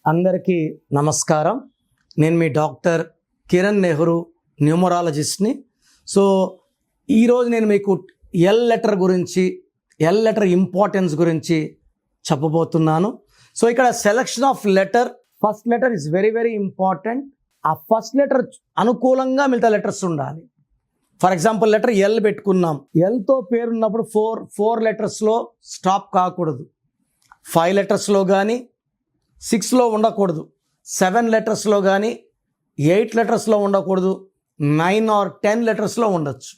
అందరికీ నమస్కారం. నేను మీ డాక్టర్ కిరణ్ నెహ్రూ, న్యూమరాలజిస్ట్ని. సో ఈరోజు నేను మీకు ఎల్ లెటర్ గురించి, ఎల్ లెటర్ ఇంపార్టెన్స్ గురించి చెప్పబోతున్నాను. సో ఇక్కడ selection of letter, first letter is very very important. ఆ ఫస్ట్ లెటర్ అనుకూలంగా మిగతా లెటర్స్ ఉండాలి. ఫర్ ఎగ్జాంపుల్ లెటర్ ఎల్ పెట్టుకున్నాం. ఎల్తో పేరున్నప్పుడు ఫోర్ లెటర్స్లో స్టాప్ కాకూడదు. 5 లెటర్స్లో కానీ 6లో ఉండకూడదు. 7 లెటర్స్లో కానీ 8 లెటర్స్లో ఉండకూడదు. 9 or 10 లెటర్స్లో ఉండొచ్చు.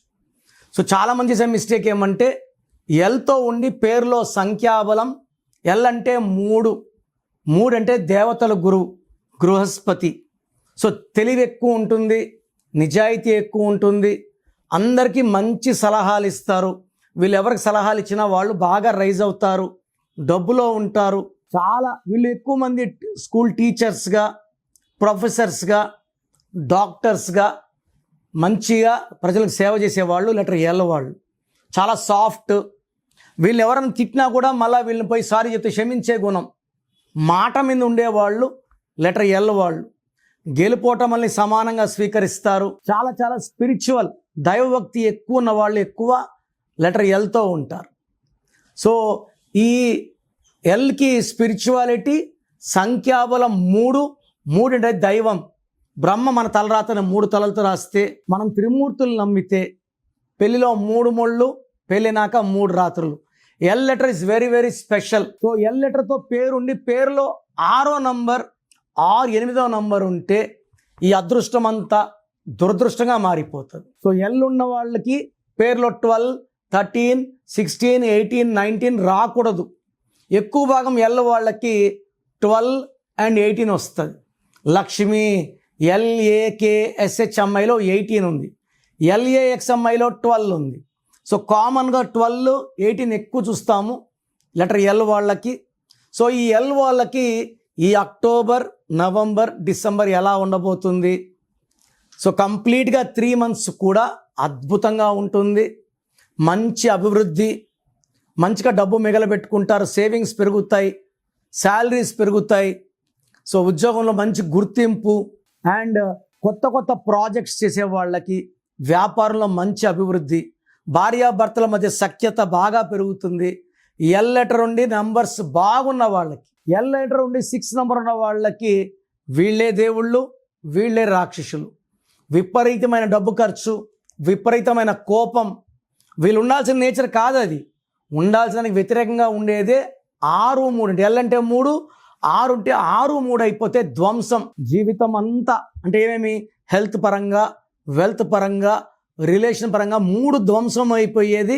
సో చాలామంది చేసే మిస్టేక్ ఏమంటే ఎల్తో ఉండి పేరులో సంఖ్యాబలం, ఎల్ అంటే 3 అంటే దేవతల గురువు బృహస్పతి. సో తెలివి ఎక్కువ ఉంటుంది, నిజాయితీ ఎక్కువ ఉంటుంది, అందరికీ మంచి సలహాలు ఇస్తారు. వీళ్ళు ఎవరికి సలహాలు ఇచ్చినా వాళ్ళు బాగా రైజ్ అవుతారు, డబ్బులో ఉంటారు. వీళ్ళు ఎక్కువ మంది స్కూల్ టీచర్స్గా, ప్రొఫెసర్స్గా, డాక్టర్స్గా మంచిగా ప్రజలకు సేవ చేసేవాళ్ళు లెటర్ ఎల్ వాళ్ళు. చాలా సాఫ్ట్. వీళ్ళు ఎవరైనా తిట్టినా కూడా మళ్ళీ వీళ్ళని పోయి సారీ చెప్తే క్షమించే గుణం, మాట మీద ఉండేవాళ్ళు లెటర్ ఎల్ వాళ్ళు. గెలుపోటమల్ని సమానంగా స్వీకరిస్తారు. చాలా స్పిరిచువల్, దైవభక్తి ఎక్కువ ఉన్న వాళ్ళు ఎక్కువ లెటర్ ఎల్తో ఉంటారు. సో ఈ ఎల్కి స్పిరిచువాలిటీ, సంఖ్యాబలం 3 అంటే దైవం. బ్రహ్మ మన తలరాతను 3 తలలతో రాస్తే, మనం త్రిమూర్తులు నమ్మితే పెళ్లిలో 3 ముళ్ళు, పెళ్ళినాక 3 రాత్రులు. L letter is very very special. So L లెటర్తో పేరుండి పేరులో 6వ నంబర్ ఆర్ 8వ నంబర్ ఉంటే ఈ అదృష్టం అంతా దురదృష్టంగా మారిపోతుంది. సో ఎల్ ఉన్న వాళ్ళకి పేరులో 12, 13, 16, 18, 19 రాకూడదు. ఎక్కువ భాగం ఎల్ వాళ్ళకి 12 and 18 వస్తుంది. లక్ష్మి LAKSHMIలో 18 ఉంది, LAXMIలో 12 ఉంది. సో కామన్గా 12, 18 ఎక్కువ చూస్తాము లెటర్ ఎల్ వాళ్ళకి. సో ఈ ఎల్ వాళ్ళకి ఈ అక్టోబర్, నవంబర్, డిసెంబర్ ఎలా ఉండబోతుంది? సో కంప్లీట్గా 3 months కూడా అద్భుతంగా ఉంటుంది. మంచి అభివృద్ధి, మంచిగా డబ్బు మిగలబెట్టుకుంటారు, సేవింగ్స్ పెరుగుతాయి, శాలరీస్ పెరుగుతాయి. సో ఉద్యోగంలో మంచి గుర్తింపు అండ్ కొత్త ప్రాజెక్ట్స్ చేసే వాళ్ళకి వ్యాపారంలో మంచి అభివృద్ధి, భార్యాభర్తల మధ్య సఖ్యత బాగా పెరుగుతుంది. ఎల్ లెటర్ ఉండి నంబర్స్ బాగున్న వాళ్ళకి, ఎల్ లెటర్ ఉండి 6 నంబర్ ఉన్న వాళ్ళకి వీళ్ళే దేవుళ్ళు, వీళ్ళే రాక్షసులు. విపరీతమైన డబ్బు ఖర్చు, విపరీతమైన కోపం. వీళ్ళు ఉండాల్సిన నేచర్ కాదు అది. ఉండాల్సిన వ్యతిరేకంగా ఉండేదే 6, 3. ఎల్ అంటే 3, 6 ఉంటే 6, 3 అయిపోతే ధ్వంసం జీవితం అంతా. అంటే ఏమేమి, హెల్త్ పరంగా, వెల్త్ పరంగా, రిలేషన్ పరంగా 3 ధ్వంసం అయిపోయేది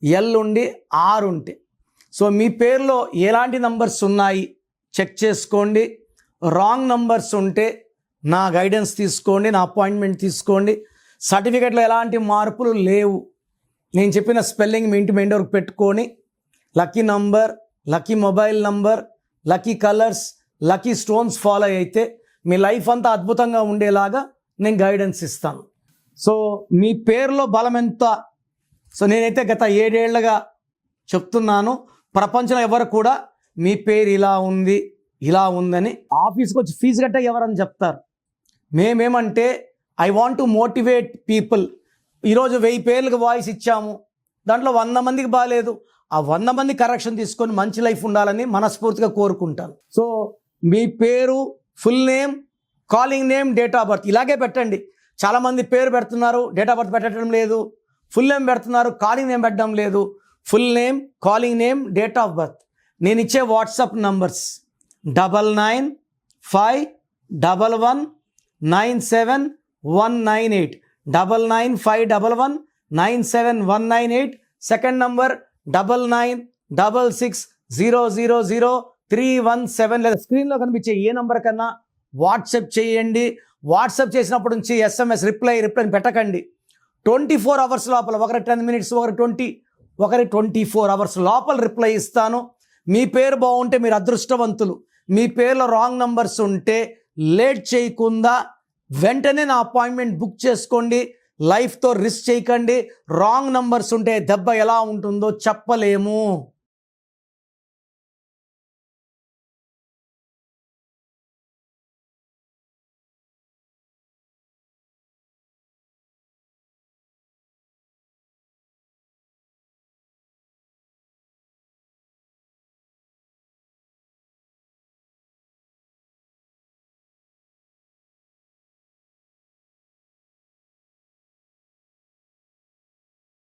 ఎల్ ఉండి 6 ఉంటే. సో మీ పేరులో ఎలాంటి నంబర్స్ ఉన్నాయి చెక్ చేసుకోండి. రాంగ్ నంబర్స్ ఉంటే నా గైడెన్స్ తీసుకోండి, నా అపాయింట్మెంట్ తీసుకోండి. సర్టిఫికెట్లో ఎలాంటి మార్పులు లేవు. నేను చెప్పిన స్పెల్లింగ్ మీ ఇంటి మెండ్ వరకు పెట్టుకొని lucky number, lucky mobile number, lucky colours, lucky stones follow అయితే మీ లైఫ్ అంతా అద్భుతంగా ఉండేలాగా నేను గైడెన్స్ ఇస్తాను. సో మీ పేరులో బలం ఎంత? సో నేనైతే గత 7 ఏళ్లుగా చెప్తున్నాను. ప్రపంచంలో ఎవరు కూడా మీ పేరు ఇలా ఉంది, ఇలా ఉందని ఆఫీస్కి వచ్చి ఫీజు కట్టే ఎవరని చెప్తారు. మేమేమంటే I want to motivate people. ఈరోజు 1000 పేర్లకు వాయిస్ ఇచ్చాము, దాంట్లో 100 మందికి బాగాలేదు. ఆ 100 మంది కరెక్షన్ తీసుకొని మంచి లైఫ్ ఉండాలని మనస్ఫూర్తిగా కోరుకుంటాను. సో మీ పేరు, full name, calling name, date of birth ఇలాగే పెట్టండి. చాలామంది పేరు పెడుతున్నారు, డేట్ ఆఫ్ బర్త్ పెట్టడం లేదు. ఫుల్ నేమ్ పెడుతున్నారు, కాలింగ్ నేమ్ పెట్టడం లేదు. Full name, calling name, date of birth. నేను ఇచ్చే వాట్సాప్ నంబర్స్ 9951197198, 9951197198. Second number 9966000317. లేదా స్క్రీన్లో కనిపించే ఏ నంబర్ కన్నా వాట్సాప్ చేయండి. వాట్సాప్ చేసినప్పటి నుంచి SMS రిప్లై పెట్టకండి. 24 hours లోపల, ఒకరి 10 minutes, ఒకరి 20, ఒకరి 24 hours లోపల రిప్లై ఇస్తాను. మీ పేరు బాగుంటే మీరు అదృష్టవంతులు. మీ పేరులో రాంగ్ నంబర్స్ ఉంటే లేట్ చేయకుండా వెంటనే నా అపాయింట్మెంట్ బుక్ చేసుకోండి. లైఫ్తో రిస్క్ చేయకండి. రాంగ్ నంబర్స్ ఉంటే దెబ్బ ఎలా ఉంటుందో చెప్పలేము.